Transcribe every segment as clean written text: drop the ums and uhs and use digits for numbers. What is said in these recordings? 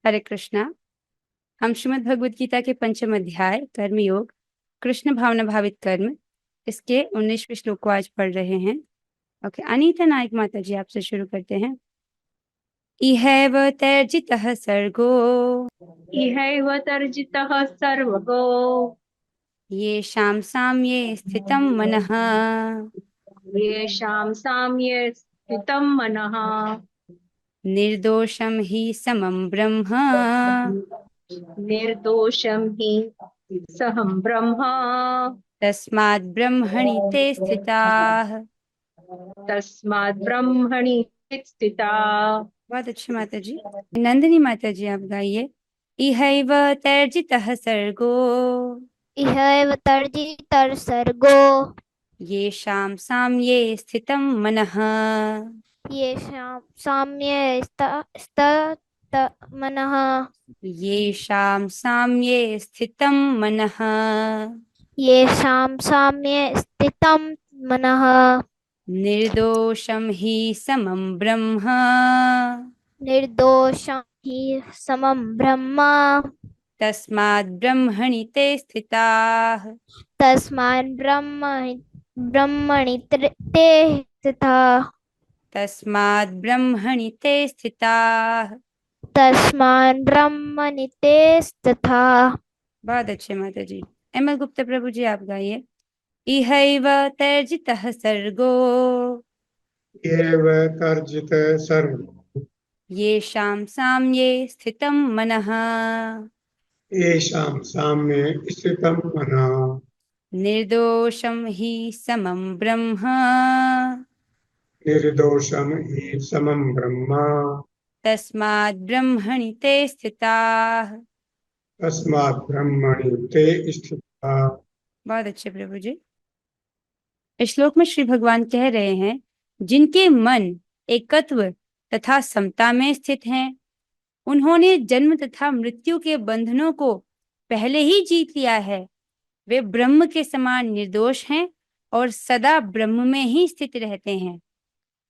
हरे कृष्णा। हम श्रीमद् भगवद गीता के पंचम अध्याय कर्मयोग कृष्ण भावना भावित कर्म इसके 19वें श्लोक को आज पढ़ रहे हैं। ओके, अनीता नायक माता जी आपसे शुरू करते हैं। इहैव तैर्जितः सर्गो इहैव तर्जितः सर्वगो येषां साम्ये स्थितं मनः येषां साम्ये स्थितं मनः निर्दोषं हि समं ब्रह्म निर्दोषं हि सहं ब्रह्म तस्मात् ब्रह्मणि ते स्थिताः। तस्मात् ब्रह्मणि स्थिता। बहुत अच्छी माता जी। नंदिनी माता जी आप गाइए। इहैव तैर्जितः सर्गो इह एव तर्जितर्सर्गो येषां साम्ये स्थितं मनः येषां साम्ये स्तत मनः येषां साम्ये स्थितं मनः येषां साम्ये स्थितं मनः निर्दोषं हि समं ब्रह्म निर्दोषं हि समं ब्रह्म तस्मात् ब्रह्मणि ते स्थिताः। तस्मात् ब्रह्मणि ते स्थितः तस्मात् ब्रह्मणि ते स्थिताः। तस्मात् ब्रह्मणि ते स्थितः। बहुत अच्छे माता जी। एम गुप्ता प्रभु जी आप गाइए। इहैव तैर्जितः सर्गो एव तर्जित सर्व येषां साम्ये स्थितं मनः येषां साम्ये स्थितं मनः निर्दोषं हि समं ब्रह्म निर्दोषं हि समं ब्रह्म तस्मात् ब्रह्मणि ते स्थिताः। तस्मात् ब्रह्मणि ते स्थिता। बहुत अच्छे प्रभु जी। इस श्लोक में श्री भगवान कह रहे हैं जिनके मन एकत्व तथा समता में स्थित हैं, उन्होंने जन्म तथा मृत्यु के बंधनों को पहले ही जीत लिया है। वे ब्रह्म के समान निर्दोष हैं और सदा ब्रह्म में ही स्थित रहते हैं।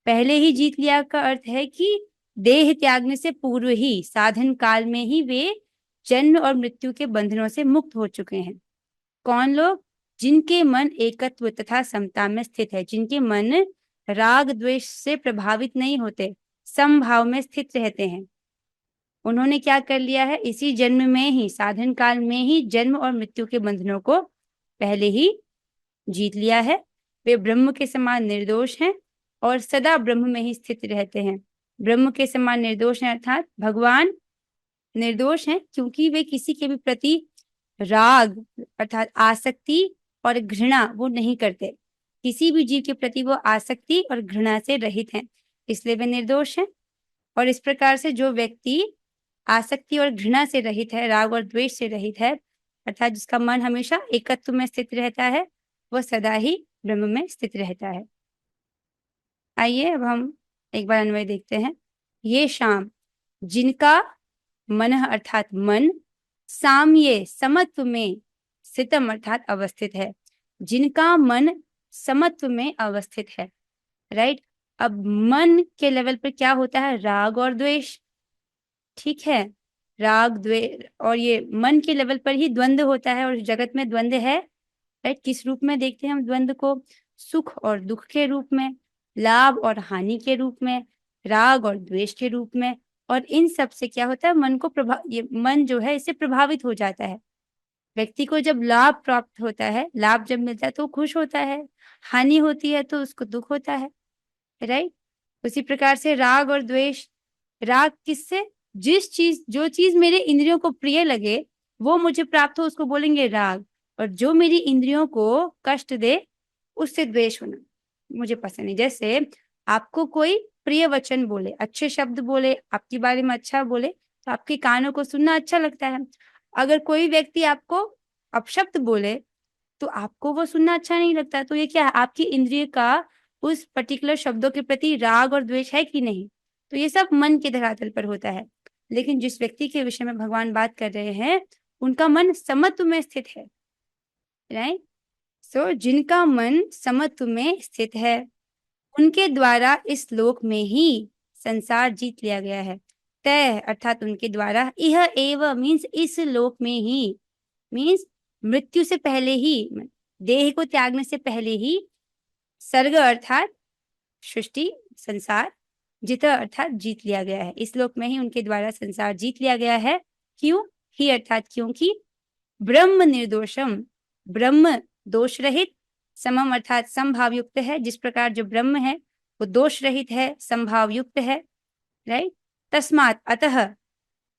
पहले ही जीत लिया का अर्थ है कि देह त्यागने से पूर्व ही साधन काल में ही वे जन्म और मृत्यु के बंधनों से मुक्त हो चुके हैं। कौन लोग? जिनके मन एकत्व तथा समता में स्थित है, जिनके मन राग द्वेष से प्रभावित नहीं होते, समभाव में स्थित रहते हैं। उन्होंने क्या कर लिया है? इसी जन्म में ही, साधन काल में ही जन्म और मृत्यु के बंधनों को पहले ही जीत लिया है। वे ब्रह्म के समान निर्दोष हैं और सदा ब्रह्म में ही स्थित रहते हैं। ब्रह्म के समान निर्दोष हैं अर्थात भगवान निर्दोष हैं क्योंकि वे किसी के भी प्रति राग अर्थात आसक्ति और घृणा वो नहीं करते। किसी भी जीव के प्रति वो आसक्ति और घृणा से रहित हैं, इसलिए वे निर्दोष हैं। और इस प्रकार से जो व्यक्ति आसक्ति और घृणा से रहित है, राग और द्वेष से रहित है, अर्थात जिसका मन हमेशा एकत्व में स्थित रहता है, वह सदा ही ब्रह्म में स्थित रहता है। आइए अब हम एक बार अन्वय देखते हैं। ये शाम, जिनका मन अर्थात मन साम्ये समत्व में स्थितम अर्थात अवस्थित है, जिनका मन समत्व में अवस्थित है। राइट। अब मन के लेवल पर क्या होता है? राग और द्वेष। ठीक है, राग द्वेष, और ये मन के लेवल पर ही द्वंद्व होता है और जगत में द्वंद्व है। राइट। किस रूप में देखते हैं हम द्वंद्व को? सुख और दुख के रूप में, लाभ और हानि के रूप में, राग और द्वेष के रूप में। और इन सब से क्या होता है? मन को ये मन जो है इससे प्रभावित हो जाता है। व्यक्ति को जब लाभ प्राप्त होता है, लाभ जब मिलता है तो खुश होता है, हानि होती है तो उसको दुख होता है। राइट। उसी प्रकार से राग और द्वेष। राग किससे? जिस चीज, जो चीज मेरे इंद्रियों को प्रिय लगे वो मुझे प्राप्त हो, उसको बोलेंगे राग। और जो मेरी इंद्रियों को कष्ट दे उससे द्वेष होना मुझे पसंद नहीं। जैसे आपको कोई प्रिय वचन बोले, अच्छे शब्द बोले, आपके बारे में अच्छा बोले, तो आपके कानों को सुनना अच्छा लगता है। अगर कोई व्यक्ति आपको अपशब्द बोले तो आपको वो सुनना अच्छा नहीं लगता। तो ये क्या है? आपकी इंद्रिय का उस पर्टिकुलर शब्दों के प्रति राग और द्वेष है कि नहीं? तो ये सब मन के धरातल पर होता है। लेकिन जिस व्यक्ति के विषय में भगवान बात कर रहे हैं, उनका मन समत्व में स्थित है। राइट। सो जिनका मन समत्व में स्थित है, उनके द्वारा इस लोक में ही संसार जीत लिया गया है। तय अर्थात उनके द्वारा, इह एव मीन्स इस लोक में ही, मीन्स मृत्यु से पहले ही, देह को त्यागने से पहले ही, सर्ग अर्थात सृष्टि संसार, जित अर्थात जीत लिया गया है, इस लोक में ही उनके द्वारा संसार जीत लिया गया है। क्यों? ही अर्थात क्योंकि, ब्रह्म निर्दोषम, ब्रह्म दोष रहित, समम अर्थात समभाव युक्त है, जिस प्रकार जो ब्रह्म है वो दोष रहित है, समभाव युक्त है, राइट। तस्मात् अतः,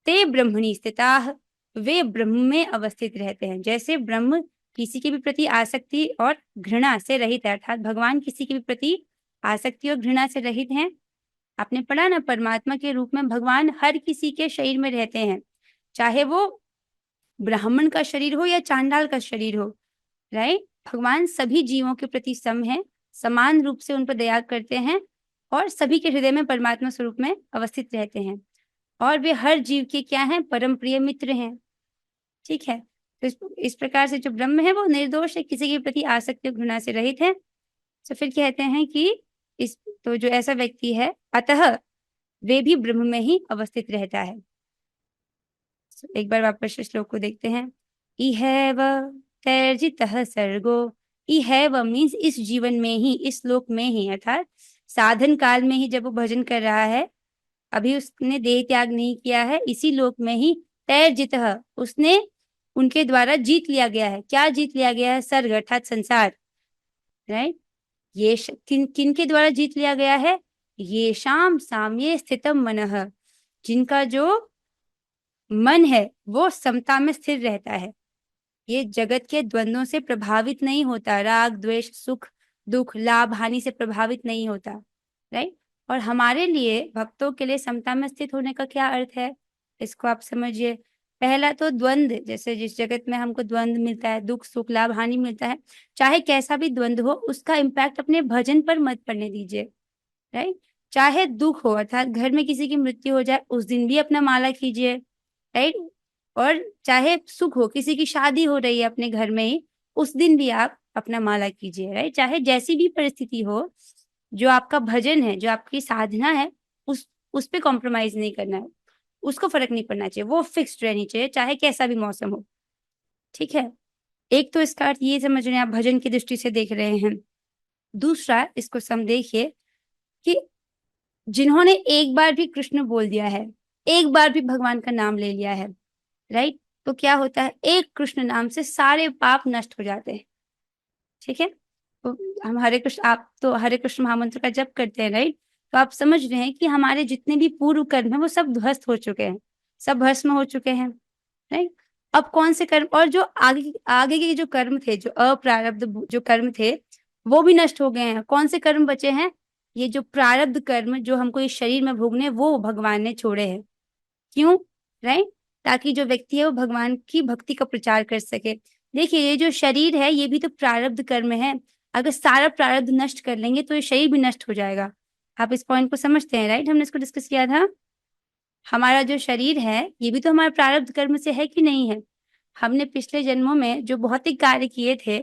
ते ब्रह्मणि स्थिताः, वे ब्रह्म में अवस्थित रहते हैं। जैसे ब्रह्म किसी के भी प्रति आसक्ति और घृणा से रहित है, अर्थात भगवान किसी के भी प्रति आसक्ति और घृणा से रहित हैं। आपने पढ़ा ना, परमात्मा के रूप में भगवान हर किसी के शरीर में रहते हैं, चाहे वो ब्राह्मण का शरीर हो या चांडाल का शरीर हो, राइट। भगवान सभी जीवों के प्रति सम है, समान रूप से उन पर दया करते हैं और सभी के हृदय में परमात्मा स्वरूप में अवस्थित रहते हैं, और वे हर जीव के क्या हैं? परम प्रिय मित्र हैं। ठीक है, तो इस प्रकार से जो ब्रह्म है वो निर्दोष है, किसी के प्रति आसक्ति और घृणा से रहित है। तो फिर कहते हैं कि इस तो जो ऐसा व्यक्ति है, अतः वे भी ब्रह्म में ही अवस्थित रहता है। एक बार वापस श्लोक को देखते हैं। इहैव तैर्जितः सर्गो, इहैव मीन्स इस जीवन में ही, इस लोक में ही, अर्थात साधन काल में ही, जब वो भजन कर रहा है, अभी उसने देह त्याग नहीं किया है, इसी लोक में ही तैर्जितः, उसने उनके द्वारा जीत लिया गया है। क्या जीत लिया गया है? सर्ग अर्थात संसार, राइट। ये किन के द्वारा जीत लिया गया है? येषाम साम्ये स्थितम मनः, जिनका जो मन है वो समता में स्थिर रहता है, ये जगत के द्वंद्वों से प्रभावित नहीं होता, राग द्वेष सुख दुख लाभ हानि से प्रभावित नहीं होता, राइट। और हमारे लिए भक्तों के लिए समता में स्थित होने का क्या अर्थ है, इसको आप समझिए। पहला तो द्वंद्व, जैसे जिस जगत में हमको द्वंद्व मिलता है, दुख सुख लाभ हानि मिलता है, चाहे कैसा भी द्वंद्व हो, उसका इम्पैक्ट अपने भजन पर मत पड़ने दीजिए, राइट। चाहे दुख हो, अर्थात घर में किसी की मृत्यु हो जाए, उस दिन भी अपना माला कीजिए, राइट। और चाहे सुख हो, किसी की शादी हो रही है अपने घर में ही, उस दिन भी आप अपना माला कीजिए, राइट। चाहे जैसी भी परिस्थिति हो, जो आपका भजन है, जो आपकी साधना है, उस पे कॉम्प्रोमाइज नहीं करना है, उसको फर्क नहीं पड़ना चाहिए, वो फिक्स्ड रहनी चाहिए, चाहे कैसा भी मौसम हो। ठीक है, एक तो इसका अर्थ ये समझ रहे हैं, आप भजन की दृष्टि से देख रहे हैं। दूसरा, इसको सम देखिए कि जिन्होंने एक बार भी कृष्ण बोल दिया है, एक बार भी भगवान का नाम ले लिया है, राइट, तो क्या होता है? एक कृष्ण नाम से सारे पाप नष्ट हो जाते हैं। ठीक है, तो हम हरे कृष्ण, आप तो हरे कृष्ण महामंत्र का जप करते हैं, राइट, तो आप समझ रहे हैं कि हमारे जितने भी पूर्व कर्म है वो सब ध्वस्त हो चुके हैं, सब भस्म हो चुके हैं, राइट। अब कौन से कर्म, और जो आगे के जो कर्म थे, जो अप्रारब्ध जो कर्म थे, वो भी नष्ट हो गए हैं। कौन से कर्म बचे हैं? ये जो प्रारब्ध कर्म जो हमको इस शरीर में भोगने, वो भगवान ने छोड़े हैं। क्यों? राइट, ताकि जो व्यक्ति है वो भगवान की भक्ति का प्रचार कर सके। देखिए, ये जो शरीर है ये भी तो प्रारब्ध कर्म है, अगर सारा प्रारब्ध नष्ट कर लेंगे तो ये शरीर भी नष्ट हो जाएगा। आप इस पॉइंट को समझते हैं, राइट? हमने इसको डिस्कस किया था। हमारा जो शरीर है ये भी तो हमारे प्रारब्ध कर्म से है कि नहीं है? हमने पिछले जन्मों में जो भौतिक कार्य किए थे,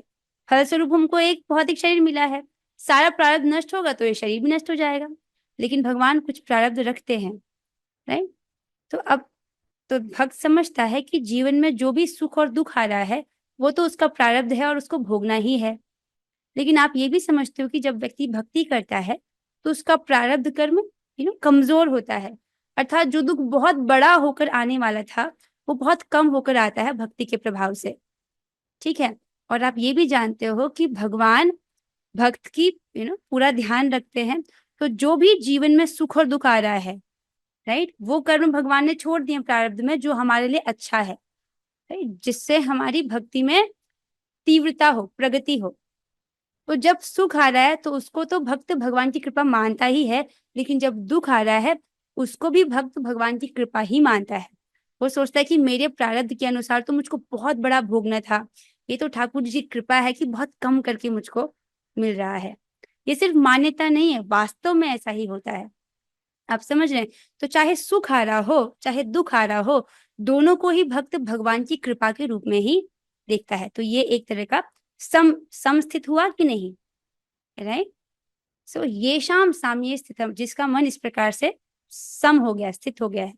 फलस्वरूप हमको एक भौतिक शरीर मिला है। सारा प्रारब्ध नष्ट होगा तो ये शरीर भी नष्ट हो जाएगा, लेकिन भगवान कुछ प्रारब्ध रखते हैं, राइट। तो अब तो भक्त समझता है कि जीवन में जो भी सुख और दुख आ रहा है वो तो उसका प्रारब्ध है और उसको भोगना ही है। लेकिन आप ये भी समझते हो कि जब व्यक्ति भक्ति करता है तो उसका प्रारब्ध कर्म कमजोर होता है, अर्थात जो दुख बहुत बड़ा होकर आने वाला था वो बहुत कम होकर आता है भक्ति के प्रभाव से। ठीक है, और आप ये भी जानते हो कि भगवान भक्त की पूरा ध्यान रखते हैं, तो जो भी जीवन में सुख और दुख आ रहा है, राइट, वो कर्म भगवान ने छोड़ दिए प्रारब्ध में जो हमारे लिए अच्छा है, राइट, जिससे हमारी भक्ति में तीव्रता हो, प्रगति हो। तो जब सुख आ रहा है तो उसको तो भक्त भगवान की कृपा मानता ही है, लेकिन जब दुख आ रहा है उसको भी भक्त भगवान की कृपा ही मानता है। वो सोचता है कि मेरे प्रारब्ध के अनुसार तो मुझको बहुत बड़ा भोगना था, ये तो ठाकुर जी की कृपा है कि बहुत कम करके मुझको मिल रहा है। ये सिर्फ मान्यता नहीं है, वास्तव में ऐसा ही होता है। आप समझ रहे हैं? तो चाहे सुख आ रहा हो चाहे दुख आ रहा हो, दोनों को ही भक्त भगवान की कृपा के रूप में ही देखता है। तो ये एक तरह का समस्थित हुआ कि नहीं, राइट। सो येषाम साम्ये स्थितम, जिसका मन इस प्रकार से सम हो गया, स्थित हो गया है,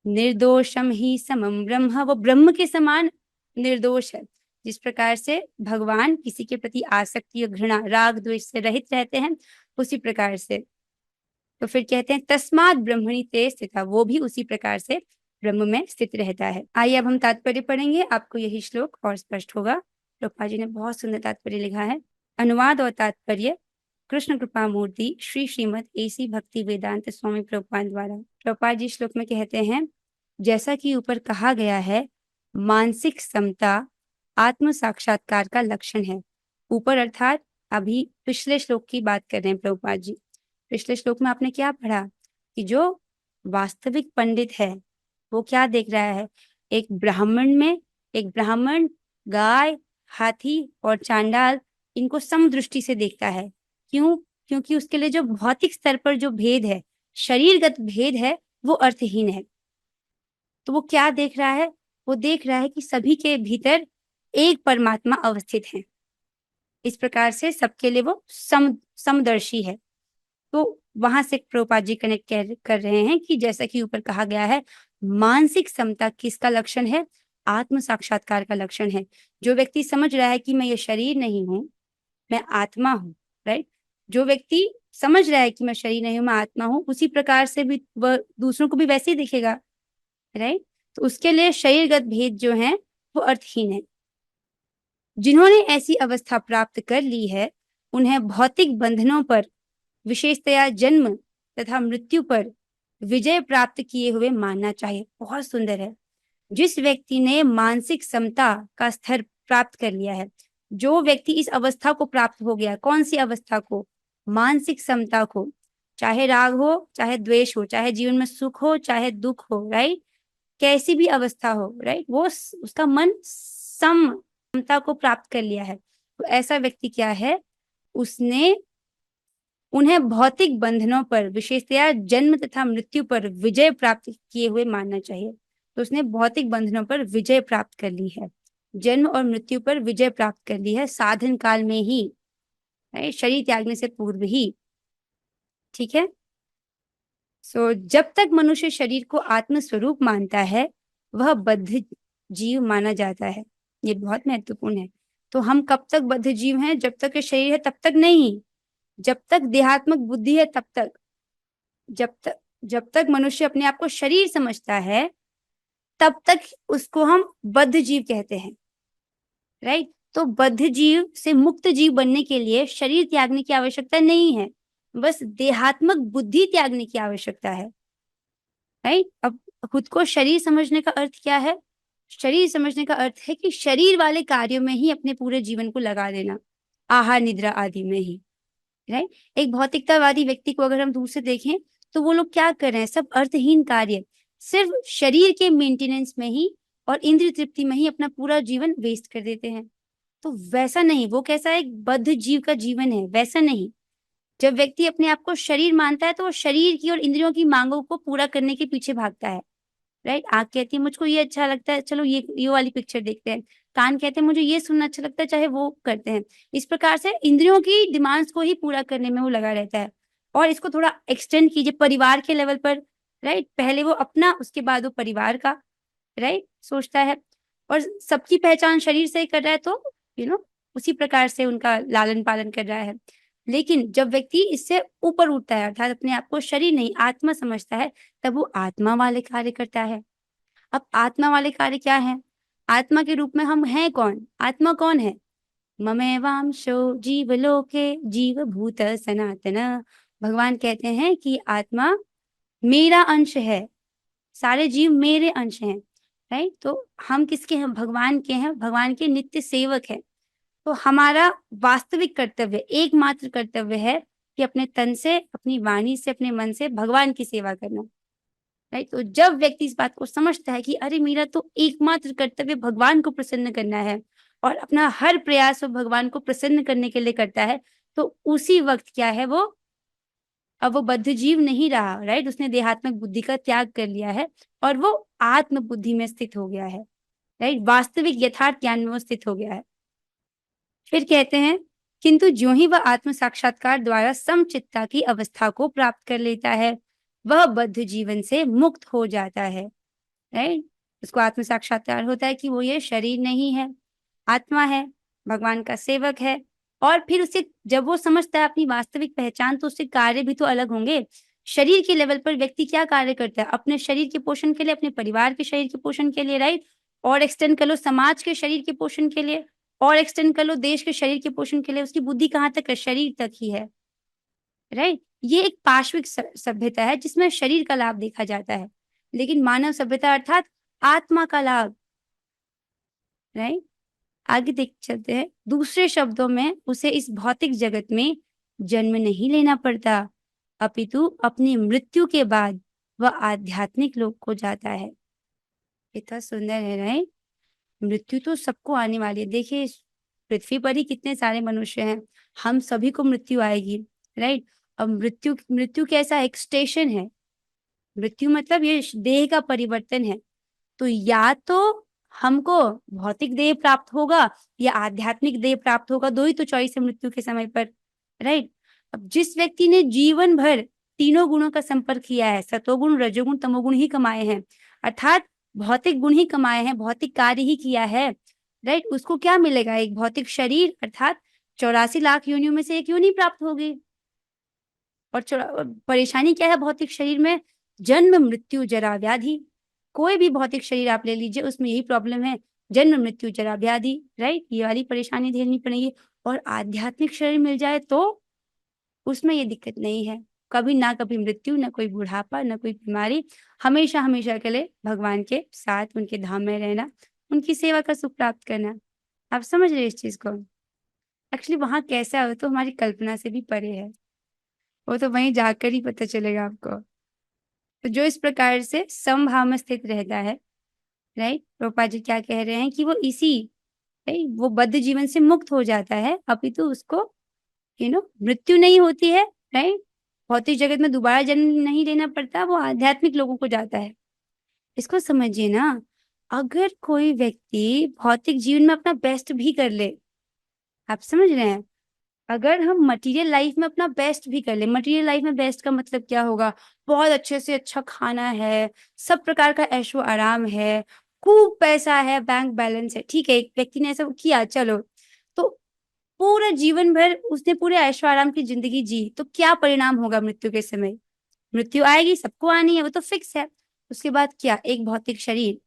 निर्दोषम ही समम ब्रह्म, वो ब्रह्म के समान निर्दोष है। जिस प्रकार से भगवान किसी के प्रति आसक्ति और घृणा, राग द्वेष से रहित रहते हैं, उसी प्रकार से तो फिर कहते हैं तस्मात् ब्रह्मणि ते स्थिता, वो भी उसी प्रकार से ब्रह्म में स्थित रहता है। आइए अब हम तात्पर्य पढ़ेंगे, आपको यही श्लोक और स्पष्ट होगा। प्रभुपाद जी ने बहुत सुंदर तात्पर्य लिखा है। अनुवाद और तात्पर्य कृष्ण कृपा मूर्ति श्री श्रीमद एसी भक्ति वेदांत स्वामी प्रभुपाद द्वारा। प्रभुपाद जी श्लोक में कहते हैं, जैसा कि ऊपर कहा गया है, मानसिक समता आत्म साक्षात्कार का लक्षण है। ऊपर अर्थात अभी पिछले श्लोक की बात कर रहे हैं प्रभुपाद जी। पिछले श्लोक में आपने क्या पढ़ा कि जो वास्तविक पंडित है वो क्या देख रहा है, एक ब्राह्मण गाय, हाथी और चांडाल, इनको समदृष्टि से देखता है। क्यों? क्योंकि उसके लिए जो भौतिक स्तर पर जो भेद है, शरीरगत भेद है, वो अर्थहीन है। तो वो क्या देख रहा है? वो देख रहा है कि सभी के भीतर एक परमात्मा अवस्थित है। इस प्रकार से सबके लिए वो समदर्शी है। तो वहां से प्रभुपाद जी कनेक्ट कर रहे हैं कि जैसा कि ऊपर कहा गया है, मानसिक समता किसका लक्षण है? आत्म साक्षात्कार का लक्षण है। जो व्यक्ति समझ रहा है कि मैं ये शरीर नहीं हूं, मैं आत्मा हूँ, राइट? जो व्यक्ति समझ रहा है कि मैं शरीर नहीं हूं, मैं आत्मा हूँ, उसी प्रकार से भी वह दूसरों को भी वैसे ही दिखेगा, राइट? तो उसके लिए शरीरगत भेद जो है वो अर्थहीन है। जिन्होंने ऐसी अवस्था प्राप्त कर ली है, उन्हें भौतिक बंधनों पर, विशेषतया जन्म तथा मृत्यु पर विजय प्राप्त किए हुए मानना चाहिए। बहुत सुंदर है। जिस व्यक्ति ने मानसिक समता का स्तर प्राप्त कर लिया है, जो व्यक्ति इस अवस्था को प्राप्त हो गया, कौन सी अवस्था को? मानसिक समता को। चाहे राग हो, चाहे द्वेष हो, चाहे जीवन में सुख हो, चाहे दुख हो, राइट? कैसी भी अवस्था हो, राइट? वो उसका मन समता को प्राप्त कर लिया है। तो ऐसा व्यक्ति क्या है? उन्हें भौतिक बंधनों पर, विशेषतया जन्म तथा मृत्यु पर विजय प्राप्त किए हुए मानना चाहिए। तो उसने भौतिक बंधनों पर विजय प्राप्त कर ली है, जन्म और मृत्यु पर विजय प्राप्त कर ली है साधन काल में ही, शरीर त्यागने से पूर्व ही। ठीक है। जब तक मनुष्य शरीर को आत्म स्वरूप मानता है, वह बद्ध जीव माना जाता है। ये बहुत महत्वपूर्ण है। तो हम कब तक बद्ध जीव हैं? जब तक ये शरीर है तब तक नहीं, जब तक देहात्मक बुद्धि है तब तक। जब तक मनुष्य अपने आप को शरीर समझता है, तब तक उसको हम बद्ध जीव कहते हैं, राइट? तो बद्ध जीव से मुक्त जीव बनने के लिए शरीर त्यागने की आवश्यकता नहीं है, बस देहात्मक बुद्धि त्यागने की आवश्यकता है, राइट? अब खुद को शरीर समझने का अर्थ क्या है? शरीर समझने का अर्थ है कि शरीर वाले कार्यों में ही अपने पूरे जीवन को लगा देना, आहार निद्रा आदि में ही, राइट? एक भौतिकतावादी व्यक्ति को अगर हम दूर से देखें तो वो लोग क्या कर रहे हैं? सब अर्थहीन कार्य, सिर्फ शरीर के मेंटेनेंस में ही और इंद्रिय तृप्ति में ही अपना पूरा जीवन वेस्ट कर देते हैं। तो वैसा नहीं, वो कैसा एक बद्ध जीव का जीवन है, वैसा नहीं। जब व्यक्ति अपने आप को शरीर मानता है तो वो शरीर की और इंद्रियों की मांगों को पूरा करने के पीछे भागता है, राइट? आंख कहती है मुझको ये अच्छा लगता है, चलो ये वाली पिक्चर देखते हैं। कान कहते हैं मुझे ये सुनना अच्छा लगता है, चाहे वो करते हैं। इस प्रकार से इंद्रियों की डिमांड्स को ही पूरा करने में वो लगा रहता है। और इसको थोड़ा एक्सटेंड कीजिए परिवार के लेवल पर, राइट? पहले वो अपना, उसके बाद वो परिवार का, राइट, सोचता है। और सबकी पहचान शरीर से ही कर रहा है तो उसी प्रकार से उनका लालन पालन कर रहा है। लेकिन जब व्यक्ति इससे ऊपर उठता है, अर्थात अपने आप को शरीर नहीं आत्मा समझता है, तब वो आत्मा वाले कार्य करता है। अब आत्मा वाले कार्य क्या है? आत्मा के रूप में हम हैं कौन? आत्मा कौन है? ममेवांशो जीवलोके जीवभूत सनातन। भगवान कहते हैं कि आत्मा मेरा अंश है, सारे जीव मेरे अंश हैं, राइट? तो हम किसके हैं? भगवान के हैं, भगवान के नित्य सेवक हैं। तो हमारा वास्तविक कर्तव्य, एकमात्र कर्तव्य है कि अपने तन से, अपनी वाणी से, अपने मन से भगवान की सेवा करना, राइट? तो जब व्यक्ति इस बात को समझता है कि अरे मेरा तो एकमात्र कर्तव्य भगवान को प्रसन्न करना है और अपना हर प्रयास वो भगवान को प्रसन्न करने के लिए करता है, तो उसी वक्त क्या है, अब वो बद्ध जीव नहीं रहा, राइट? उसने देहात्मक बुद्धि का त्याग कर लिया है और वो आत्म बुद्धि में स्थित हो गया है, राइट? वास्तविक यथार्थ ज्ञान में वो स्थित हो गया है। फिर कहते हैं, किंतु ज्यों ही वह आत्म साक्षात्कार द्वारा समचित्ता की अवस्था को प्राप्त कर लेता है, वह बद्ध जीवन से मुक्त हो जाता है। राइट। उसको आत्म साक्षात्कार होता है कि वो ये शरीर नहीं है, आत्मा है, भगवान का सेवक है। और फिर उसे जब वो समझता है अपनी वास्तविक पहचान, तो उसके कार्य भी तो अलग होंगे। शरीर के लेवल पर व्यक्ति क्या कार्य करता है? अपने शरीर के पोषण के लिए, अपने परिवार के शरीर के पोषण के लिए, राइट। और एक्सटेंड कर लो समाज के शरीर के पोषण के लिए, और एक्सटेंड कर लो देश के शरीर के पोषण के लिए। उसकी बुद्धि कहाँ तक है? शरीर तक ही है, राइट। ये एक पाश्विक सभ्यता है जिसमें शरीर का लाभ देखा जाता है, लेकिन मानव सभ्यता अर्थात आत्मा का लाभ, राइट। आगे देख चलते हैं। दूसरे शब्दों में उसे इस भौतिक जगत में जन्म नहीं लेना पड़ता, अपितु अपनी मृत्यु के बाद वह आध्यात्मिक लोक को जाता है। कितना सुंदर है, राइट। मृत्यु तो सबको आने वाली है। देखिए इस पृथ्वी पर ही कितने सारे मनुष्य हैं, हम सभी को मृत्यु आएगी, राइट। अब मृत्यु मृत्यु कैसा एक स्टेशन है। मृत्यु मतलब ये देह का परिवर्तन है। तो या तो हमको भौतिक देह प्राप्त होगा या आध्यात्मिक देह प्राप्त होगा, दो ही तो चॉइस है मृत्यु के समय पर, राइट। अब जिस व्यक्ति ने जीवन भर तीनों गुणों का संपर्क किया है, सतोगुण रजोगुण तमोगुण ही कमाए हैं, अर्थात भौतिक गुण ही कमाए हैं, भौतिक कार्य ही किया है, राइट, उसको क्या मिलेगा? एक भौतिक शरीर, अर्थात 84 लाख योनियों में से एक योनि प्राप्त होगी। और परेशानी क्या है भौतिक शरीर में? जन्म मृत्यु जरा व्याधि। कोई भी भौतिक शरीर आप ले लीजिए, उसमें यही प्रॉब्लम है, जन्म मृत्यु जरा व्याधि, राइट। ये वाली परेशानी झेलनी पड़ेगी। और आध्यात्मिक शरीर मिल जाए तो उसमें ये दिक्कत नहीं है, कभी ना कभी मृत्यु, ना कोई बुढ़ापा, ना कोई बीमारी, हमेशा हमेशा के लिए भगवान के साथ उनके धाम में रहना, उनकी सेवा का सुख प्राप्त करना। आप समझ रहे इस चीज को? एक्चुअली वहां कैसा हो तो हमारी कल्पना से भी परे है, वो तो वहीं जाकर ही पता चलेगा आपको। तो जो इस प्रकार से समभाव में स्थित रहता है, राइट, प्रभुपाद जी क्या कह रहे हैं कि वो इसी, राइट, वो बद्ध जीवन से मुक्त हो जाता है, अपितु उसको मृत्यु नहीं होती है, राइट। भौतिक जगत में दोबारा जन्म नहीं लेना पड़ता, वो आध्यात्मिक लोगों को जाता है। इसको समझिए ना, अगर कोई व्यक्ति भौतिक जीवन में अपना बेस्ट भी कर ले, आप समझ रहे हैं, अगर हम मटेरियल लाइफ में अपना बेस्ट भी कर ले, मटेरियल लाइफ में बेस्ट का मतलब क्या होगा? बहुत अच्छे से अच्छा खाना है, सब प्रकार का ऐशो आराम है, खूब पैसा है, बैंक बैलेंस है, ठीक है, एक व्यक्ति ने ऐसा किया, चलो, तो पूरा जीवन भर उसने पूरे ऐशो आराम की जिंदगी जी, तो क्या परिणाम होगा मृत्यु के समय? मृत्यु आएगी, सबको आनी है, वो तो फिक्स है। उसके बाद क्या? एक भौतिक शरीर,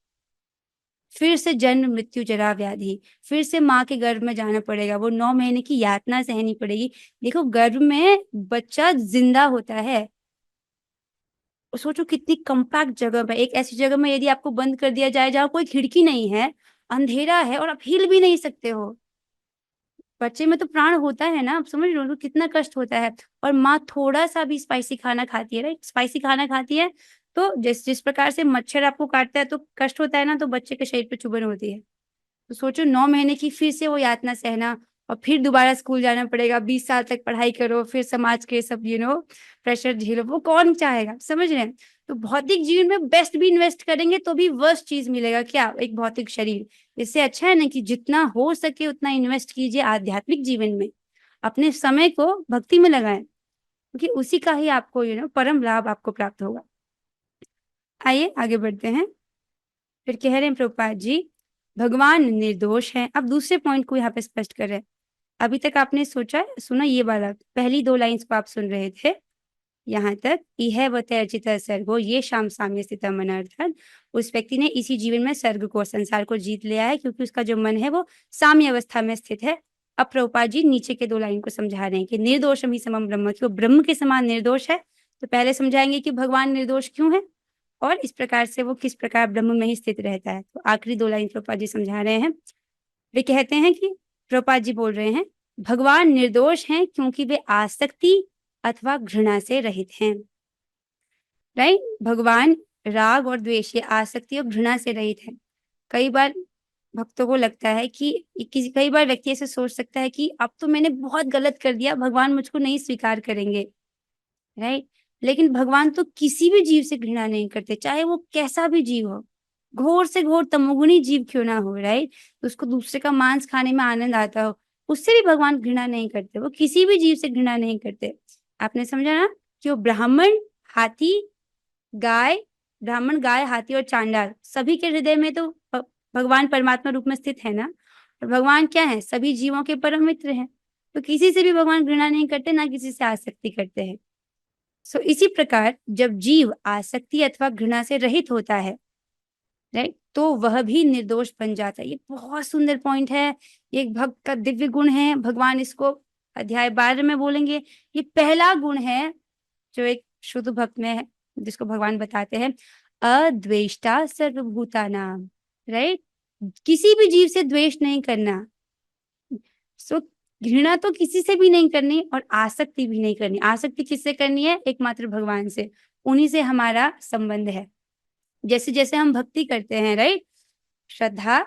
फिर से जन्म मृत्यु जरा व्याधि, फिर से माँ के गर्भ में जाना पड़ेगा, वो 9 महीने की यातना सहनी पड़ेगी। देखो गर्भ में बच्चा जिंदा होता है, सोचो कितनी कम्पैक्ट जगह में, एक ऐसी जगह में यदि आपको बंद कर दिया जाए जहाँ कोई खिड़की नहीं है, अंधेरा है और आप हिल भी नहीं सकते हो, बच्चे में तो प्राण होता है ना, आप समझ रहे हो कितना कष्ट होता है। और माँ थोड़ा सा भी स्पाइसी खाना खाती है, राइट, स्पाइसी खाना खाती है तो जिस प्रकार से मच्छर आपको काटता है तो कष्ट होता है ना, तो बच्चे के शरीर पे चुभन होती है। तो सोचो 9 महीने की फिर से वो यातना सहना, और फिर दोबारा स्कूल जाना पड़ेगा, 20 साल तक पढ़ाई करो, फिर समाज के सब प्रेशर झेलो, वो कौन चाहेगा? समझ रहे हैं? तो भौतिक जीवन में बेस्ट भी इन्वेस्ट करेंगे तो भी वर्स्ट चीज मिलेगा, क्या? एक भौतिक शरीर। इससे अच्छा है ना कि जितना हो सके उतना इन्वेस्ट कीजिए आध्यात्मिक जीवन में, अपने समय को भक्ति में लगाएं, क्योंकि उसी का ही आपको परम लाभ आपको प्राप्त होगा। आइए आगे बढ़ते हैं। फिर कह रहे हैं प्रभुपाद जी, भगवान निर्दोष है। अब दूसरे पॉइंट को यहाँ पे स्पष्ट कर रहे हैं। अभी तक आपने सुना ये वाला, पहली 2 लाइंस को आप सुन रहे थे यहाँ तक, इह वतर्जित सर्गो ये शाम साम्य स्थित मन, अर्थात उस व्यक्ति ने इसी जीवन में स्वर्ग को, संसार को जीत लिया है, क्योंकि उसका जो मन है वो साम्य अवस्था में स्थित है। अब प्रभुपाद जी नीचे के 2 लाइन को समझा रहे हैं कि निर्दोषम ही समम ब्रह्म, कि वो ब्रह्म के समान निर्दोष है। तो पहले समझाएंगे कि भगवान निर्दोष क्यों है और इस प्रकार से वो किस प्रकार ब्रह्म में ही स्थित रहता है। तो आखिरी 2 लाइन प्रभुपाद जी समझा रहे हैं। वे कहते हैं कि प्रभुपाद जी बोल रहे हैं, भगवान निर्दोष हैं क्योंकि वे आसक्ति अथवा घृणा से रहित हैं, राइट। भगवान राग और द्वेष, आसक्ति और घृणा से रहित है। कई बार भक्तों को लगता है कि कई बार व्यक्ति ऐसे सोच सकता है कि अब तो मैंने बहुत गलत कर दिया, भगवान मुझको नहीं स्वीकार करेंगे, राइट। लेकिन भगवान तो किसी भी जीव से घृणा नहीं करते, चाहे वो कैसा भी जीव हो, घोर से घोर तमोगुणी जीव क्यों ना हो, राइट। उसको दूसरे का मांस खाने में आनंद आता हो, उससे भी भगवान घृणा नहीं करते, वो किसी भी जीव से घृणा नहीं करते। आपने समझा ना कि वो ब्राह्मण, हाथी, गाय, ब्राह्मण, गाय, हाथी और चांडाल, सभी के हृदय में तो भगवान परमात्मा रूप में स्थित है ना। और भगवान क्या है? सभी जीवों के परम मित्र हैं। तो किसी से भी भगवान घृणा नहीं करते, ना किसी से आसक्ति करते हैं। सो इसी प्रकार जब जीव आसक्ति अथवा घृणा से रहित होता है, राइट, तो वह भी निर्दोष बन जाता है। ये बहुत सुंदर पॉइंट है, ये एक भक्त का दिव्य गुण है। भगवान इसको अध्याय 12 में बोलेंगे। ये पहला गुण है जो एक शुद्ध भक्त में है, जिसको भगवान बताते हैं, अद्वेष्टा सर्वभूतानाम, राइट, किसी भी जीव से द्वेष नहीं करना। सो घृणा तो किसी से भी नहीं करनी और आसक्ति भी नहीं करनी। आसक्ति किससे करनी है? एकमात्र भगवान से, उन्हीं से हमारा संबंध है। जैसे जैसे हम भक्ति करते हैं, राइट, श्रद्धा,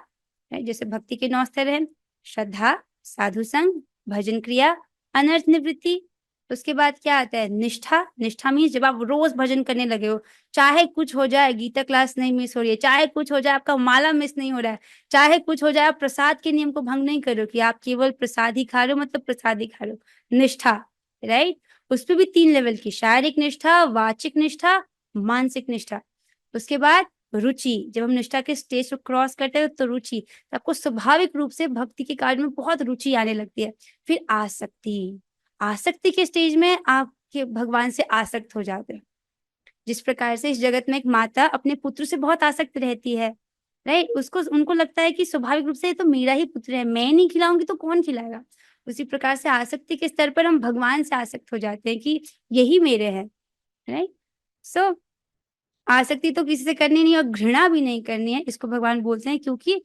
जैसे भक्ति के 9 स्तर हैं, श्रद्धा, साधु संग, भजन क्रिया, अनर्थ निवृत्ति। उसके बाद क्या आता है? निष्ठा। निष्ठा मीन्स जब आप रोज भजन करने लगे हो, चाहे कुछ हो जाए, गीता क्लास नहीं मिस हो रही है, चाहे कुछ हो जाए, आपका माला मिस नहीं हो रहा है, चाहे कुछ हो जाए, आप प्रसाद के नियम को भंग नहीं करो कि आप केवल प्रसाद ही खा रहे हो, मतलब प्रसाद ही खा रहे हो। निष्ठा, राइट। उसपे भी 3 लेवल की, शारीरिक निष्ठा, वाचिक निष्ठा, मानसिक निष्ठा। उसके बाद रुचि, जब हम निष्ठा के स्टेज को क्रॉस करते हैं तो रुचि, तो आपको स्वाभाविक रूप से भक्ति के कार्य में बहुत रुचि आने लगती है। फिर आसक्ति, आसक्ति के स्टेज में आपके भगवान से आसक्त हो जाते हैं। जिस प्रकार से इस जगत में एक माता अपने पुत्र से बहुत आसक्त रहती है, राइट, उसको उनको लगता है कि स्वाभाविक रूप से ये तो मेरा ही पुत्र है, मैं नहीं खिलाऊंगी तो कौन खिलाएगा। उसी प्रकार से आसक्ति के स्तर पर हम भगवान से आसक्त हो जाते हैं कि यही मेरे है, राइट। सो आसक्ति तो किसी से करनी नहीं और घृणा भी नहीं करनी है, इसको भगवान बोलते हैं, क्योंकि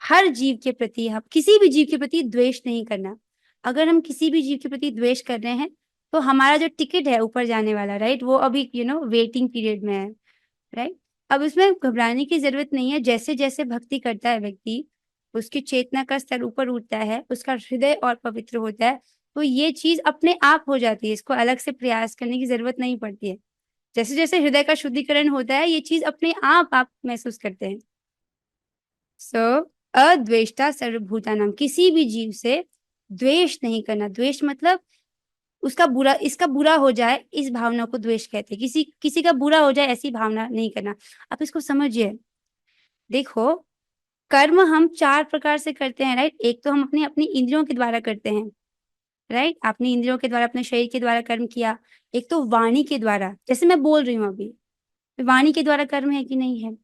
हर जीव के प्रति, हम किसी भी जीव के प्रति द्वेष नहीं करना। अगर हम किसी भी जीव के प्रति द्वेष कर रहे हैं तो हमारा जो टिकट है ऊपर जाने वाला, राइट, वो अभी वेटिंग पीरियड में है, राइट। अब इसमें घबराने की जरूरत नहीं है। जैसे जैसे भक्ति करता है व्यक्ति, उसकी चेतना का स्तर ऊपर उठता है, उसका हृदय और पवित्र होता है, तो ये चीज अपने आप हो जाती है। इसको अलग से प्रयास करने की जरूरत नहीं पड़ती है। जैसे जैसे हृदय का शुद्धिकरण होता है, ये चीज अपने आप महसूस करते हैं। सो अद्वेष्टा सर्वभूतानाम, किसी भी जीव से द्वेष नहीं करना। द्वेष मतलब उसका बुरा, इसका बुरा हो जाए, इस भावना को द्वेष कहते हैं। किसी का बुरा हो जाए ऐसी भावना नहीं करना। आप इसको समझिए। देखो, कर्म हम 4 प्रकार से करते हैं, राइट। एक तो हम अपनी अपनी इंद्रियों के द्वारा करते हैं, राइट, अपनी इंद्रियों के द्वारा, अपने शरीर के द्वारा कर्म किया। एक तो वाणी के द्वारा, जैसे मैं बोल रही हूँ अभी, वाणी के द्वारा कर्म है कि नहीं है।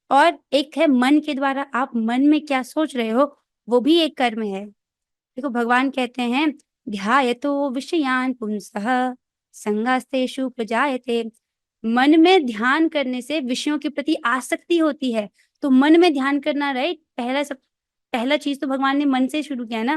और एक है मन के द्वारा, आप मन में क्या सोच रहे हो, वो भी एक कर्म है। देखो, भगवान कहते हैं, ध्यायतो विषयान पुंसः संगास्तेषु प्रजायते। मन में ध्यान करने से विषयों के प्रति आसक्ति होती है। तो मन में ध्यान करना, राइट, पहला चीज तो भगवान ने मन से शुरू किया ना।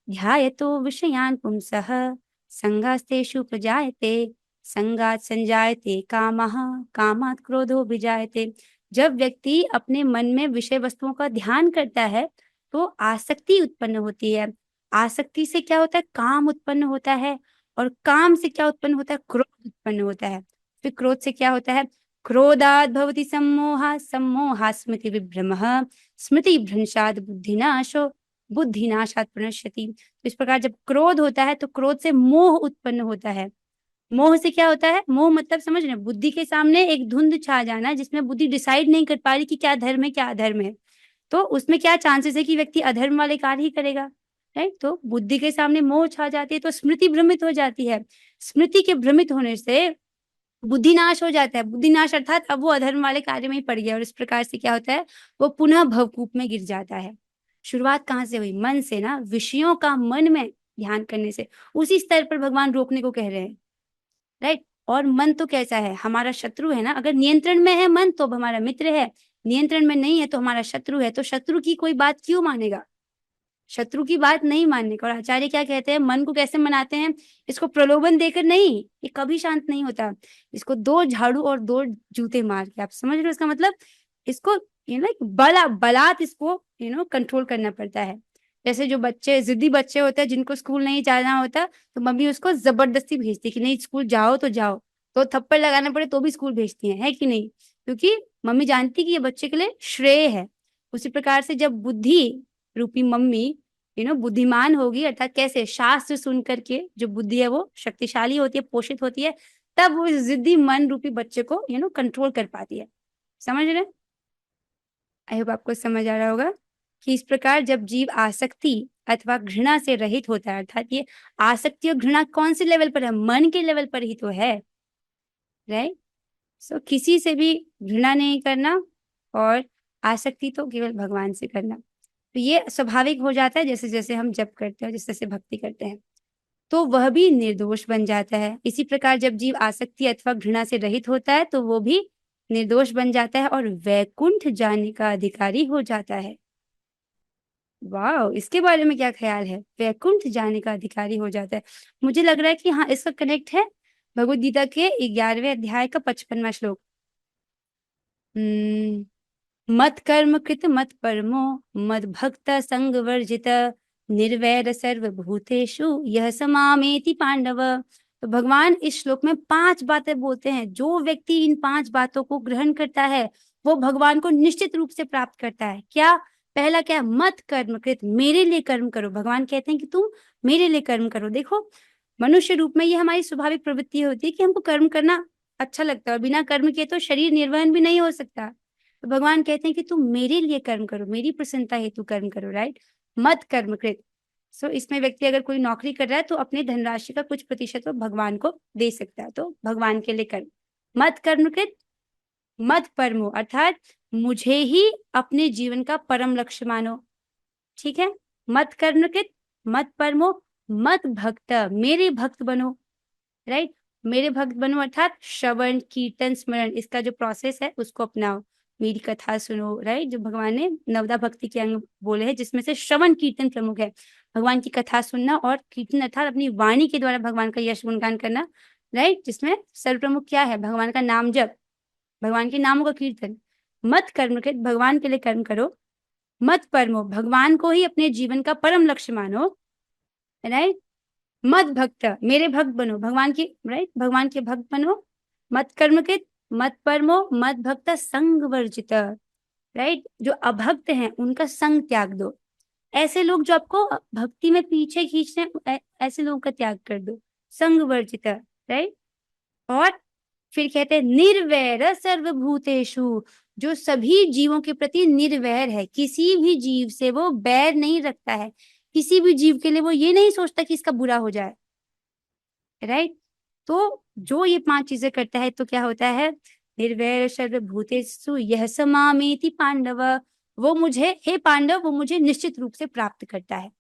ध्यायतो विषयान पुंसः संगास्तेषु प्रजायते संगात संजायते कामः कामात् क्रोधो विजायते। जब व्यक्ति अपने मन में विषय वस्तुओं का ध्यान करता है तो आसक्ति उत्पन्न होती है। आसक्ति से क्या होता है? काम उत्पन्न होता है। और काम से क्या उत्पन्न होता है? क्रोध उत्पन्न होता है। फिर क्रोध से क्या होता है? क्रोधात् भवति सम्मोहः सम्मोहात् स्मृति विभ्रमः स्मृति भ्रंशात् बुद्धिनाशो बुद्धिनाशात् प्रणश्यति। तो इस प्रकार जब क्रोध होता है तो क्रोध से मोह उत्पन्न होता है। मोह से क्या होता है? मोह मतलब समझ रहे हैं, बुद्धि के सामने एक धुंध छा जाना, जिसमें बुद्धि डिसाइड नहीं कर पा रही कि क्या धर्म है क्या अधर्म है। तो उसमें क्या चांसेस है कि व्यक्ति अधर्म वाले कार्य ही करेगा, राइट। तो बुद्धि के सामने मोह छा जाती है तो स्मृति भ्रमित हो जाती है। स्मृति के भ्रमित होने से बुद्धि नाश हो जाता है। बुद्धि नाश अर्थात अब वो अधर्म वाले कार्य में ही पड़ गया और इस प्रकार से क्या होता है? वो पुनः भवकूप में गिर जाता है। शुरुआत कहाँ से हुई? मन से ना, विषयों का मन में ध्यान करने से। उसी स्तर पर भगवान रोकने को कह रहे हैं, राइट। और मन तो कैसा है? हमारा शत्रु है ना। अगर नियंत्रण में है मन तो हमारा मित्र है, नियंत्रण में नहीं है तो हमारा शत्रु है। तो शत्रु की कोई बात क्यों मानेगा? शत्रु की बात नहीं मानने का। और आचार्य क्या कहते हैं? मन को कैसे मनाते हैं? इसको प्रलोभन देकर नहीं, ये कभी शांत नहीं होता। इसको 2 झाड़ू और 2 जूते मार के, आप समझ रहे हो इसका मतलब? इसको बलात् इसको कंट्रोल करना पड़ता है। जैसे जो बच्चे, जिद्दी बच्चे होते हैं, जिनको स्कूल नहीं जाना होता, तो मम्मी उसको जबरदस्ती भेजती है कि नहीं स्कूल जाओ तो जाओ, तो थप्पड़ लगाना पड़े तो भी स्कूल भेजती है कि नहीं? क्योंकि मम्मी जानती कि ये बच्चे के लिए श्रेय है। उसी प्रकार से जब बुद्धि रूपी मम्मी बुद्धिमान होगी, अर्थात कैसे? शास्त्र सुन करके जो बुद्धि है वो शक्तिशाली होती है, पोषित होती है, तब वो जिद्दी मन रूपी बच्चे को कंट्रोल कर पाती है। समझ रहे? आई होप आपको समझ आ रहा होगा कि इस प्रकार जब जीव आसक्ति अथवा घृणा से रहित होता है, अर्थात ये आसक्ति और घृणा कौन से लेवल पर है? मन के लेवल पर ही तो है, राइट? सो किसी से भी घृणा नहीं करना और आसक्ति तो केवल भगवान से करना। तो ये स्वाभाविक हो जाता है जैसे जैसे हम जप करते हैं, जैसे जैसे भक्ति करते हैं, तो वह भी निर्दोष बन जाता है। इसी प्रकार जब जीव आसक्ति अथवा घृणा से रहित होता है तो वो भी निर्दोष बन जाता है और वैकुंठ जाने का अधिकारी हो जाता है। वाह, इसके बारे में क्या ख्याल है? वैकुंठ जाने का अधिकारी हो जाता है। मुझे लग रहा है कि हाँ, इसका कनेक्ट है भगवद गीता के 11वें अध्याय का 55वां श्लोक। मत कर्म कृत मत परमो मद भक्त संग वर्जित निर्वैर सर्वभूतेषु यह समामेति पांडव। तो भगवान इस श्लोक में 5 बातें बोलते हैं। जो व्यक्ति इन 5 बातों को ग्रहण करता है वो भगवान को निश्चित रूप से प्राप्त करता है। क्या? पहला क्या है? मत कर्म कृत, मेरे लिए कर्म करो। भगवान कहते हैं कि तुम मेरे लिए कर्म करो। देखो, मनुष्य रूप में ये हमारी स्वाभाविक प्रवृत्ति होती है कि हमको कर्म करना अच्छा लगता है और बिना कर्म के तो शरीर निर्वहन भी नहीं हो सकता। तो भगवान कहते हैं कि तुम मेरे लिए कर्म करो, मेरी प्रसन्नता हेतु कर्म करो, राइट? मत कर्म कृत। सो इसमें व्यक्ति अगर कोई नौकरी कर रहा है तो अपने धनराशि का कुछ प्रतिशत वो भगवान को दे सकता है, तो भगवान के लिए कर्म। मत कर्म कृत मत परमो, अर्थात मुझे ही अपने जीवन का परम लक्ष्य मानो। ठीक है? मत कर्म कृत मत परमो मत भक्त, मेरे भक्त बनो, राइट? मेरे भक्त बनो अर्थात श्रवण कीर्तन स्मरण, इसका जो प्रोसेस है उसको अपनाओ, मेरी कथा सुनो, राइट? जो भगवान ने नवदा भक्ति के अंग बोले हैं जिसमें से श्रवण कीर्तन प्रमुख है। भगवान की कथा सुनना और कीर्तन अर्थात अपनी वाणी के द्वारा भगवान का यश गुणगान करना, राइट? जिसमें सर्वप्रमुख क्या है? भगवान का नाम जप, भगवान के नामों का कीर्तन। मत कर्म कृत, भगवान के लिए कर्म करो। मत परमो, भगवान को ही अपने जीवन का परम लक्ष्य मानो, राइट? मत भक्त, मेरे भक्त बनो, भगवान की, राइट? भगवान के भक्त बनो। मत कर्म कृत मत परमो मत भक्त संग वर्जित, राइट? जो अभक्त हैं उनका संग त्याग दो। ऐसे लोग जो आपको भक्ति में पीछे खींचते हैं, ऐसे लोगों का त्याग कर दो। संग वर्जित, राइट? और फिर कहते हैं निर्वैर सर्वभूतेषु, जो सभी जीवों के प्रति निर्वैर है, किसी भी जीव से वो बैर नहीं रखता है, किसी भी जीव के लिए वो ये नहीं सोचता कि इसका बुरा हो जाए, राइट? तो जो ये 5 चीजें करता है तो क्या होता है? निर्वैर सर्वभूतेषु यह समामेति पांडव, वो मुझे, हे पांडव, वो मुझे निश्चित रूप से प्राप्त करता है।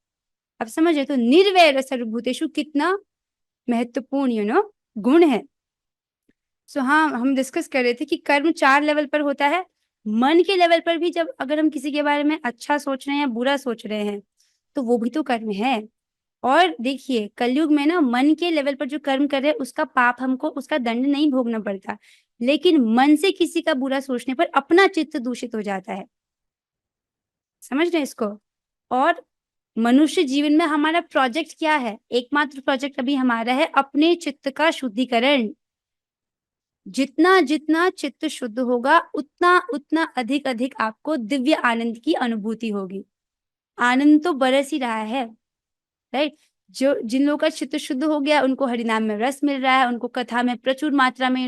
अब समझ रहे? तो निर्वैर सर्वभूतेषु कितना महत्वपूर्ण गुण है। सो हाँ, हम डिस्कस कर रहे थे कि कर्म 4 लेवल पर होता है। मन के लेवल पर भी जब अगर हम किसी के बारे में अच्छा सोच रहे हैं या बुरा सोच रहे हैं तो वो भी तो कर्म है। और देखिए, कलयुग में ना मन के लेवल पर जो कर्म कर रहे हैं उसका पाप हमको, उसका दंड नहीं भोगना पड़ता, लेकिन मन से किसी का बुरा सोचने पर अपना चित्त दूषित हो जाता है। समझ रहे हैं इसको? और मनुष्य जीवन में हमारा प्रोजेक्ट क्या है? एकमात्र प्रोजेक्ट अभी हमारा है अपने चित्त का शुद्धिकरण। जितना जितना चित्त शुद्ध होगा उतना उतना अधिक अधिक आपको दिव्य आनंद की अनुभूति होगी। आनंद तो बरस ही रहा है, राइट? जो जिन लोगों का चित्त शुद्ध हो गया उनको हरिनाम में रस मिल रहा है, उनको कथा में प्रचुर मात्रा में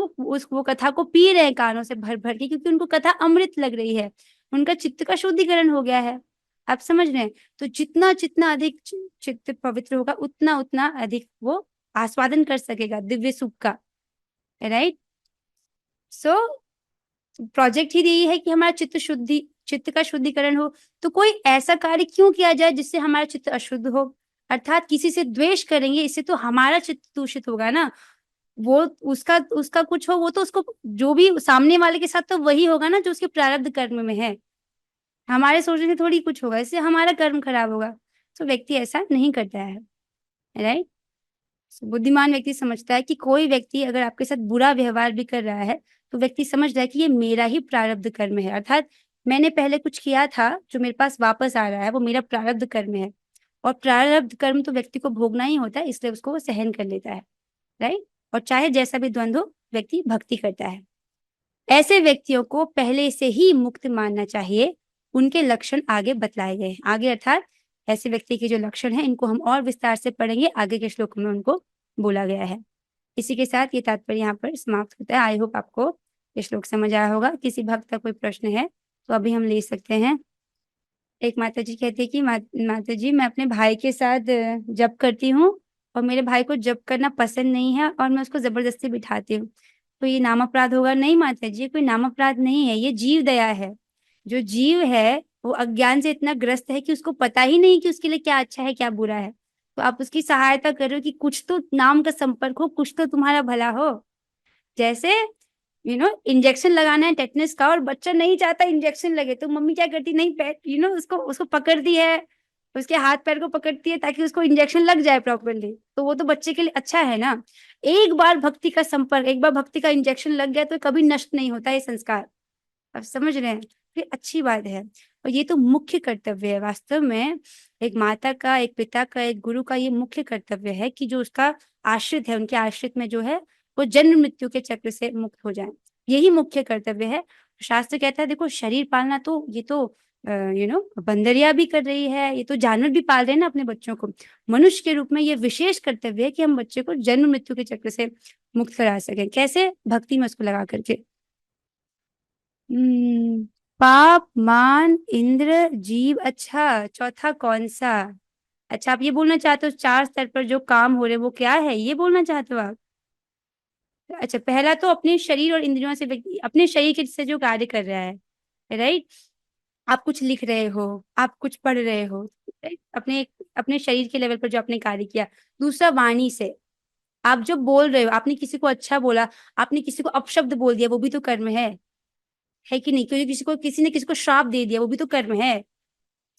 वो कथा को पी रहे हैं कानों से भर भर के, क्योंकि उनको कथा अमृत लग रही है, उनका चित्त का शुद्धिकरण हो गया है। आप समझ रहे हैं? तो जितना जितना अधिक चित्त पवित्र होगा उतना उतना अधिक वो आस्वादन कर सकेगा दिव्य सुख का, राइट? सो प्रोजेक्ट ही यही है कि हमारा चित्त का शुद्धिकरण हो। तो कोई ऐसा कार्य क्यों किया जाए जिससे हमारा चित्त अशुद्ध हो? अर्थात किसी से द्वेष करेंगे, इससे तो हमारा चित्त दूषित होगा ना। वो उसका उसका कुछ हो, वो तो उसको, जो भी सामने वाले के साथ तो वही होगा ना जो उसके प्रारब्ध कर्म में है, हमारे सोचने से थोड़ी कुछ होगा, इससे हमारा कर्म खराब होगा। तो व्यक्ति ऐसा नहीं करता है, राइट? बुद्धिमान व्यक्ति समझता है कि कोई व्यक्ति अगर आपके साथ बुरा व्यवहार भी कर रहा है तो व्यक्ति समझ रहा है कि ये मेरा ही प्रारब्ध कर्म है, अर्थात मैंने पहले कुछ किया था जो मेरे पास वापस आ रहा है, वो मेरा प्रारब्ध कर्म है। और प्रारब्ध कर्म तो व्यक्ति को भोगना ही होता है, इसलिए उसको वो सहन कर लेता है, राइट? और चाहे जैसा भी द्वंद्व हो, व्यक्ति भक्ति करता है। ऐसे व्यक्तियों को पहले से ही मुक्त मानना चाहिए। उनके लक्षण आगे बतलाए गए हैं। आगे अर्थात ऐसे व्यक्ति के जो लक्षण हैं इनको हम और विस्तार से पढ़ेंगे, आगे के श्लोक में उनको बोला गया है। इसी के साथ ये तात्पर्य यहाँ पर समाप्त होता है। आई होप आपको ये श्लोक समझ आया होगा। किसी भक्त का कोई प्रश्न है तो अभी हम ले सकते हैं। एक माता जी कहती है कि माता जी, मैं अपने भाई के साथ जप करती हूँ और मेरे भाई को जप करना पसंद नहीं है और मैं उसको जबरदस्ती बिठाती हूँ, तो ये नाम अपराध होगा? नहीं माता जी, ये कोई नाम अपराध नहीं है, ये जीव दया है। जो जीव है वो अज्ञान से इतना ग्रस्त है कि उसको पता ही नहीं कि उसके लिए क्या अच्छा है क्या बुरा है, तो आप उसकी सहायता करो कि कुछ तो नाम का संपर्क हो, कुछ तो तुम्हारा भला हो। जैसे इंजेक्शन लगाना है टेटनस का और बच्चा नहीं चाहता इंजेक्शन लगे, तो मम्मी क्या करती, नहीं पैर उसको पकड़ती है, उसके हाथ पैर को पकड़ती है ताकि उसको इंजेक्शन लग जाए प्रॉपरली, तो वो तो बच्चे के लिए अच्छा है ना। एक बार भक्ति का संपर्क, एक बार भक्ति का इंजेक्शन लग गया तो कभी नष्ट नहीं होता ये संस्कार। आप समझ रहे हैं? फिर अच्छी बात है। और ये तो मुख्य कर्तव्य है वास्तव में, एक माता का, एक पिता का, एक गुरु का ये मुख्य कर्तव्य है कि जो उसका आश्रित है, उनके आश्रित में जो है वो जन्म मृत्यु के चक्र से मुक्त हो जाए, यही मुख्य कर्तव्य है। शास्त्र कहता है देखो, शरीर पालना तो ये तो बंदरिया भी कर रही है, ये तो जानवर भी पाल रहे हैं ना अपने बच्चों को। मनुष्य के रूप में ये विशेष कर्तव्य है कि हम बच्चे को जन्म मृत्यु के चक्र से मुक्त करा सकें। कैसे? भक्ति में उसको लगा करके। पाप, मान, इंद्र, जीव, अच्छा चौथा कौन सा? अच्छा, आप ये बोलना चाहते हो 4 स्तर पर जो काम हो रहे हैं वो क्या है, ये बोलना चाहते हो आप? अच्छा, पहला तो अपने शरीर और इंद्रियों से व्यक्ति अपने शरीर के से जो कार्य कर रहा है, राइट। आप कुछ लिख रहे हो, आप कुछ पढ़ रहे हो, right? अपने अपने शरीर के लेवल पर जो आपने कार्य किया। दूसरा वाणी से, आप जो बोल रहे हो, आपने किसी को अच्छा बोला, आपने किसी को अपशब्द बोल दिया, वो भी तो कर्म है कि नहीं? क्योंकि किसी ने किसी को श्राप दे दिया, वो भी तो कर्म है।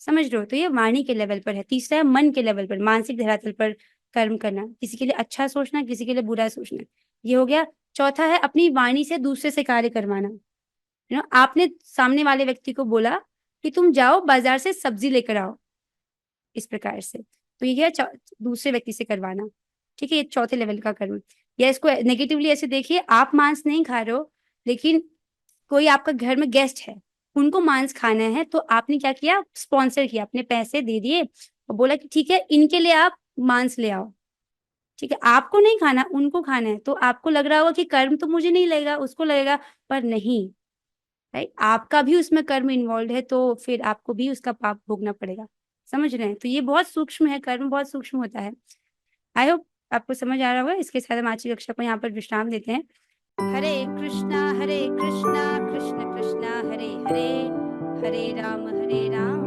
समझ रहे हो? तो ये वाणी के लेवल पर है। तीसरा है मन के लेवल पर, मानसिक धरातल पर कर्म करना, किसी के लिए अच्छा सोचना, किसी के लिए बुरा सोचना, ये हो गया। चौथा है अपनी वाणी से दूसरे से कार्य करवाना। आपने सामने वाले व्यक्ति को बोला कि तुम जाओ बाजार से सब्जी लेकर आओ, इस प्रकार से, तो ये है दूसरे व्यक्ति से करवाना। ठीक है, ये चौथे लेवल का कर्म। या इसको नेगेटिवली ऐसे देखिए, आप मांस नहीं खा रहे हो, लेकिन कोई आपका घर में गेस्ट है, उनको मांस खाना है, तो आपने क्या किया, स्पॉन्सर किया, अपने पैसे दे दिए और बोला कि ठीक है इनके लिए आप मांस ले आओ। ठीक है, आपको नहीं खाना, उनको खाना है, तो आपको लग रहा होगा कि कर्म तो मुझे नहीं लगेगा, उसको लगेगा, पर नहीं, राइट, आपका भी उसमें कर्म इन्वॉल्व है, तो फिर आपको भी उसका पाप भोगना पड़ेगा। समझ रहे हैं? तो ये बहुत सूक्ष्म है, कर्म बहुत सूक्ष्म होता है। आई होप आपको समझ आ रहा होगा। इसके साथ हम आज की कक्षा को यहाँ पर विश्राम देते हैं। हरे कृष्णा कृष्ण कृष्णा हरे हरे, हरे राम राम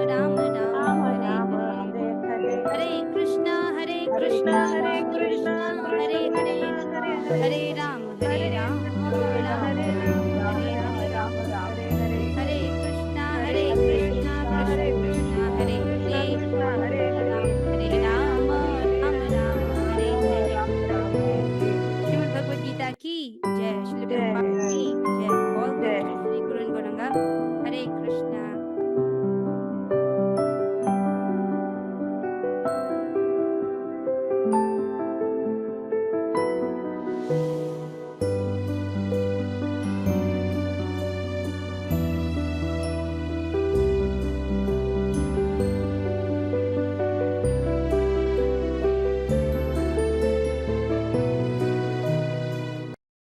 राम राम हरे हरे, हरे कृष्णा कृष्ण हरे हरे, हरे राम राम राम राम हरे हरे, हरे कृष्णा कृष्ण कृष्ण हरे हरे, हरे राम राम हरे हरे। श्रीमद् भगवद गीता की जय, श्री प्रभुपाद की जय, ऑल श्री गुरु गौरंगा। हरे कृष्णा।